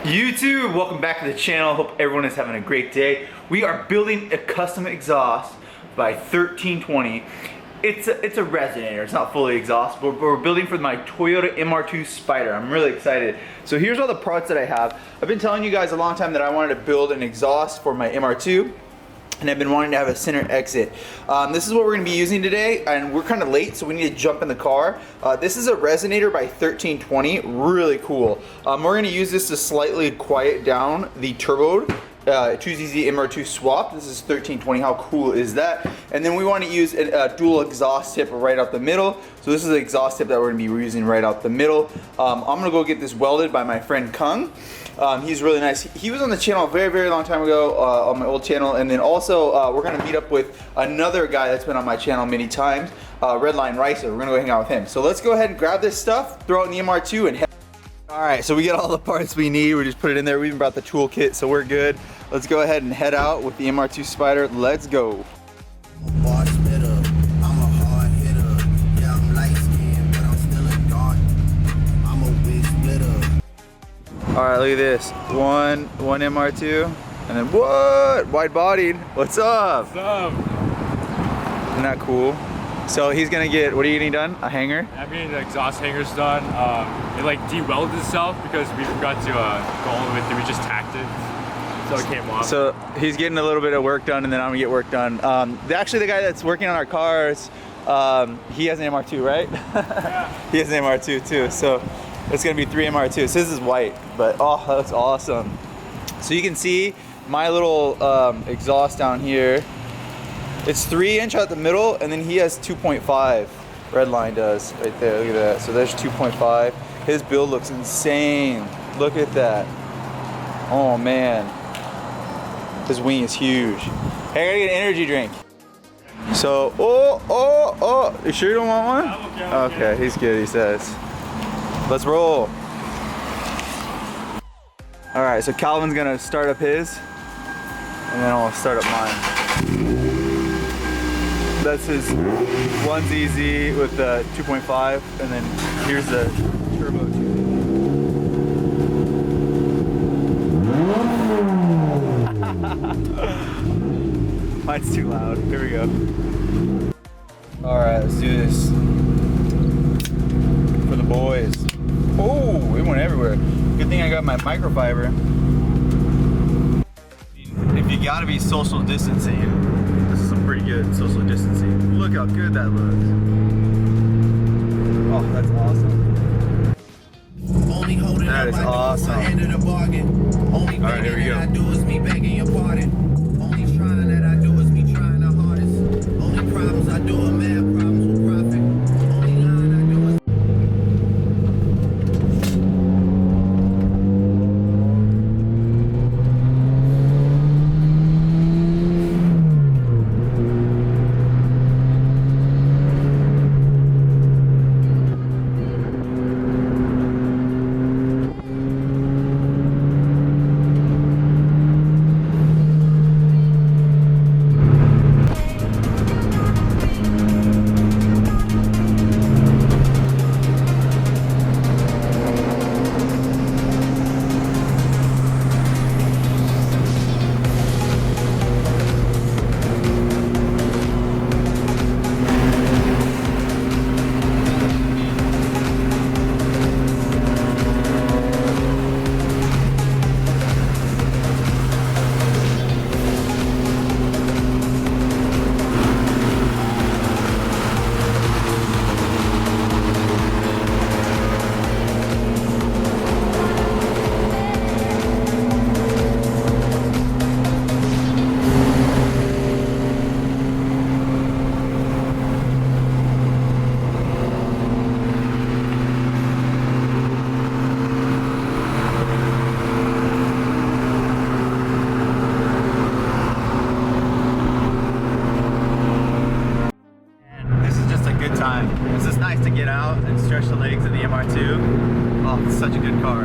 YouTube, welcome back to the channel. Hope everyone is having a great day. We are building a custom exhaust by 1320. It's a resonator. It's not fully exhaust, but we're building for my Toyota MR2 Spider. I'm really excited. So here's all the parts that I have. I've been telling you guys a long time that I wanted to build an exhaust for my MR2. And I've been wanting to have a center exit. This is what we're going to be using today, and we're kind of late, so we need to jump in the car. This is a resonator by 1320, really cool. We're going to use this to slightly quiet down the turbo 2ZZ MR2 swap. This is 1320, how cool is that? And then we want to use a dual exhaust tip right out the middle. So this is the exhaust tip that we're going to be using right out the middle. I'm going to go get this welded by my friend Kung. He's really nice. He was on the channel a very long time ago on my old channel, and then also we're gonna meet up with another guy that's been on my channel many times, Redline Ricer. We're gonna go hang out with him. So let's go ahead and grab this stuff, throw it in the MR2, and head. All right, so we get all the parts we need. We just put it in there. We even brought the toolkit, so we're good. Let's go ahead and head out with the MR2 Spider. Let's go. All right, look at this. One MR2, and then what? Wide bodied. What's up? What's up? Isn't that cool? So he's gonna get, what are you getting done? A hanger? I'm getting the exhaust hangers done. It like de-welded itself because we forgot to go all the way through. We just tacked it, so it came off. So he's getting a little bit of work done, and then I'm gonna get work done. Actually, the guy that's working on our cars, he has an MR2, right? Yeah. He has an MR2 too, so it's gonna be 3 MR2s. This is white, but oh, that's awesome. So you can see my little exhaust down here. It's 3-inch out the middle, and then he has 2.5. Redline does right there. Look at that. So there's 2.5. His build looks insane. Look at that. Oh man, his wing is huge. Hey, I gotta get an energy drink. So oh, you sure you don't want one? I'm okay. He's good. He says. Let's roll. All right, so Calvin's gonna start up his, and then I'll start up mine. That's his 1ZZ with the 2.5, and then here's the turbo 2. Mine's too loud. Here we go. All right, let's do this for the boys. Oh, it went everywhere. Good thing I got my microfiber. If you gotta be social distancing, this is some pretty good social distancing. Look how good that looks. Oh, that's awesome. That is awesome. Alright, here we go. It's just nice to get out and stretch the legs of the MR2. Oh, it's such a good car.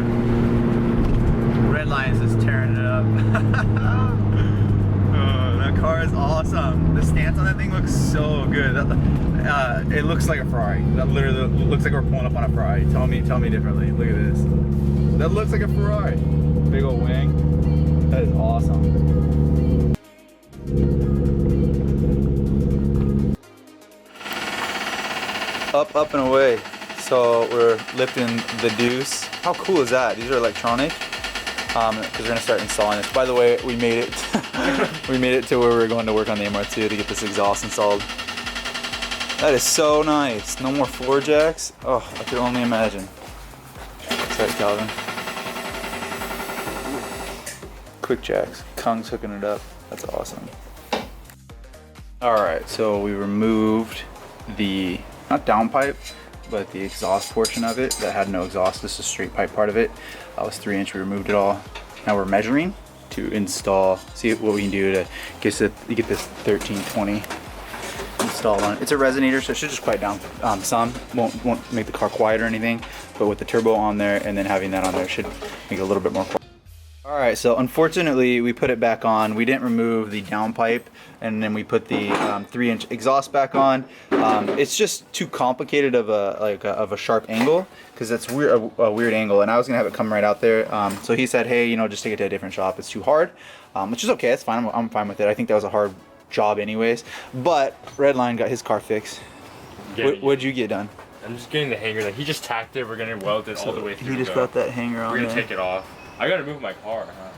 Redline is just tearing it up. Oh, that car is awesome. The stance on that thing looks so good. It looks like a Ferrari. That literally looks like we're pulling up on a Ferrari. Tell me differently. Look at this. That looks like a Ferrari. big old wing. That is awesome. Up and away. So we're lifting the deuce. How cool is that? These are electronic. Because we're gonna start installing this. By the way, we made it. We made it to where we were going to work on the MR2 to get this exhaust installed. That is so nice. No more floor jacks. Oh, I could only imagine. Sorry, Calvin. Quick jacks. Kung's hooking it up. That's awesome. All right, so we removed the, not downpipe, but the exhaust portion of it that had no exhaust. This is straight pipe part of it. That was 3-inch, we removed it all. Now we're measuring to install, see what we can do to get this 1320 installed on. It's a resonator, so it should just quiet down some. Won't make the car quiet or anything, but with the turbo on there and then having that on there should make it a little bit more quiet. All right, so unfortunately we put it back on. We didn't remove the downpipe, and then we put the 3-inch exhaust back on. It's just too complicated of a sharp angle, because that's a weird angle, and I was gonna have it come right out there. So he said, hey, you know, just take it to a different shop. It's too hard, which is okay. That's fine. I'm fine with it. I think that was a hard job anyways. But Redline got his car fixed. What'd you get done? I'm just getting the hanger. Like, he just tacked it. We're gonna weld it all the way through. He just got that hanger on. We're gonna there. take it off. I gotta move my car, huh?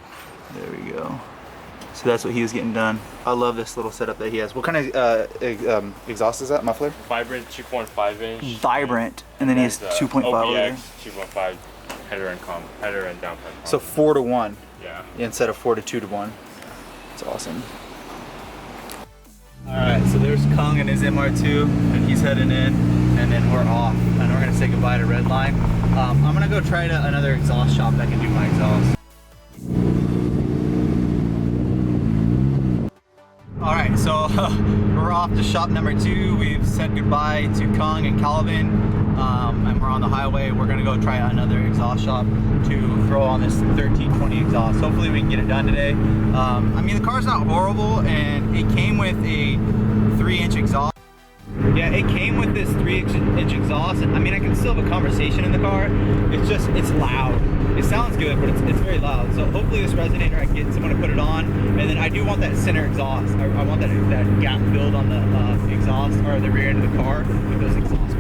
There we go. So that's what he was getting done. I love this little setup that he has. What kind of exhaust is that? Muffler? Vibrant 2.5-inch. Vibrant, and then he has 2.5 over there. OBX 2.5 header and downpipe. So 4 to 1. Yeah. Instead of 4 to 2 to 1. It's awesome. All right, so there's Kung and his MR2, and he's heading in, and then we're off, and we're gonna say goodbye to Redline. I'm gonna go try another exhaust shop that can do my exhaust. All right, so we're off to shop number 2. We've said goodbye to Kung and Calvin, and we're on the highway. We're gonna go try another exhaust shop to throw on this 1320 exhaust. Hopefully we can get it done today. I mean, the car's not horrible, and it came with a 3-inch exhaust. Yeah, it came with this 3-inch exhaust, and I mean, I can still have a conversation in the car. It's loud. It sounds good, but it's very loud. So hopefully this resonator, I can get someone to put it on, and then I do want that center exhaust. I want that gap filled on the exhaust, or the rear end of the car with those exhausts.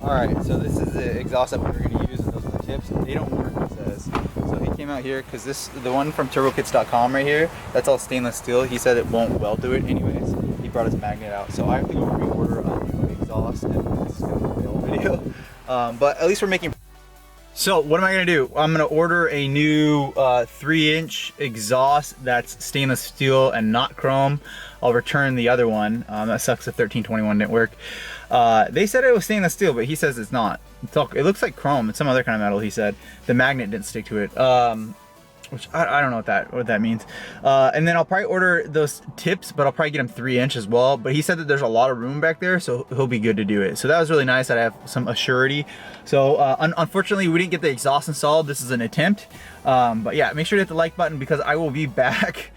Alright, so this is the exhaust that we're going to use, and those are the tips. They don't work, it says. So he came out here, because the one from turbokits.com right here, that's all stainless steel. He said it won't weld to it anyways. He brought his magnet out. So I have to go reorder a new exhaust, and this is going to be a fail video. But at least we're making... So what am I going to do? I'm going to order a new 3-inch exhaust that's stainless steel and not chrome. I'll return the other one. That sucks, the 1321 didn't work. They said it was stainless steel, but he says it's not. It looks like chrome. It's some other kind of metal, he said. The magnet didn't stick to it. Which I don't know what that means. And then I'll probably order those tips, but I'll probably get them 3-inch as well. But he said that there's a lot of room back there, so he'll be good to do it. So that was really nice that I have some assurity. So unfortunately, we didn't get the exhaust installed. This is an attempt. But yeah, make sure to hit the like button, because I will be back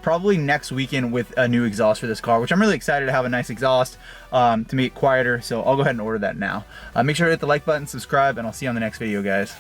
probably next weekend with a new exhaust for this car, which I'm really excited to have a nice exhaust to make it quieter. So I'll go ahead and order that now. Make sure to hit the like button, subscribe, and I'll see you on the next video, guys.